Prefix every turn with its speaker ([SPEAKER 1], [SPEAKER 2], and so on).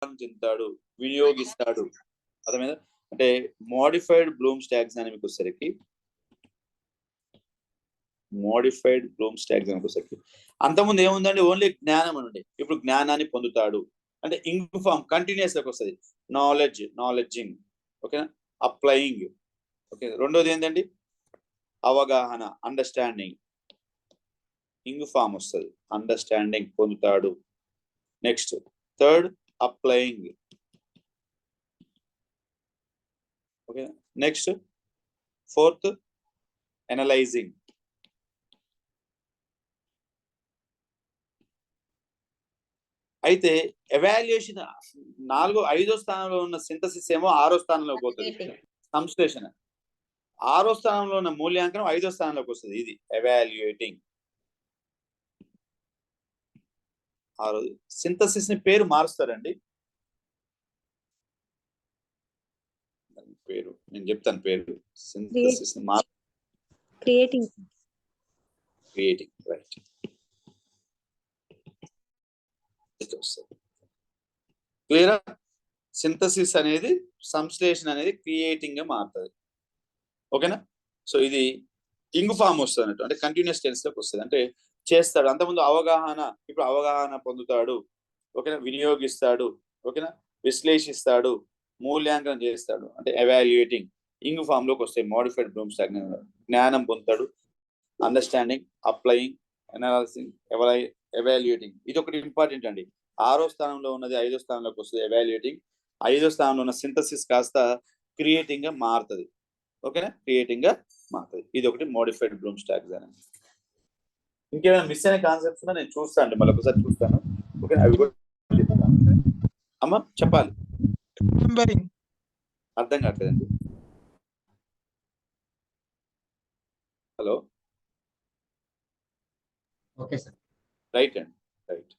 [SPEAKER 1] చెందుతాడు, వినియోగిస్తాడు. అర్థమైందా? అంటే మోడిఫైడ్ బ్లూమ్స్ టాక్సానమీకి వచ్చేసరికి అంతకుముందు ఏముందండి? ఓన్లీ జ్ఞానం అనండి. ఇప్పుడు జ్ఞానాన్ని పొందుతాడు అంటే ఇంగ్ ఫామ్ కంటిన్యూస్ గా వస్తుంది. నాలెడ్జింగ్, ఓకేనా? Applying, okay. రెండోది ఏంటండి? అవగాహన, అండర్స్టాండింగ్. ఇంగ్ ఫామ్ వస్తుంది, అండర్స్టాండింగ్, పొందుతాడు. Next third applying, okay. Next fourth analysing. అయితే ఎవాల్యుయేషన్ 5వ స్థానంలో ఉన్న సింథసిస్ ఏమో 6వ స్థానంలోకి పోతుంది. సంశ్లేషణ 6వ స్థానంలో ఉన్న మూల్యాంకనం 5వ స్థానంలోకి వస్తుంది. ఇది ఎవాల్యుయేటింగ్. సింథసిస్ ని పేరు మారుస్తారండి. పేరు నేను చెప్తాను. పేరు సింథసిస్ ని
[SPEAKER 2] క్రియేటింగ్
[SPEAKER 1] రైట్. క్లియరా? సింథసిస్ అనేది, సంశ్లేషణ అనేది క్రియేటింగ్ గా మారుతుంది. ఓకేనా? సో ఇది ఇంగ్ ఫామ్ వస్తుంది అన్నట్టు, అంటే కంటిన్యూస్ టెన్స్ లోకి వస్తుంది. అంటే చేస్తాడు. అంతకుముందు అవగాహన, ఇప్పుడు అవగాహన పొందుతాడు, ఓకేనా? వినియోగిస్తాడు, ఓకేనా? విశ్లేషిస్తాడు, మూల్యాంకనం చేస్తాడు, అంటే ఎవాల్యుయేటింగ్. ఇంగ్ ఫామ్ లోకి వస్తాయి మోడిఫైడ్ బ్లూమ్స్ టాక్సానమీ. జ్ఞానం పొందుతాడు, అండర్స్టాండింగ్, అప్లయింగ్, ఎనాలిసింగ్, ఎవాల్యుయేటింగ్. ఇది ఒకటి ఇంపార్టెంట్ అండి. 6వ స్థానంలో ఉన్నది 5వ స్థానంలోకి వస్తుంది ఎవాల్యుయేటింగ్. 5వ స్థానంలో ఉన్న సింథసిస్ కాస్త క్రియేటింగ్ గా మారుతుంది. ఓకేనా? క్రియేటింగ్ గా మారుతుంది. ఇది ఒకటి మోడిఫైడ్ బ్లూమ్స్ టాక్సానమీ. ఇంకేమైనా మిస్ అయిన కాన్సెప్ట్స్ ఉన్నా నేను చూస్తాను, మళ్ళీ ఒకసారి చూస్తాను. ఓకే, అవి కూడా అమ్మ చెప్పాలి. అర్థం కావట్లేదండి. హలో.
[SPEAKER 3] Okay sir.
[SPEAKER 1] రైట్ అండి, రైట్.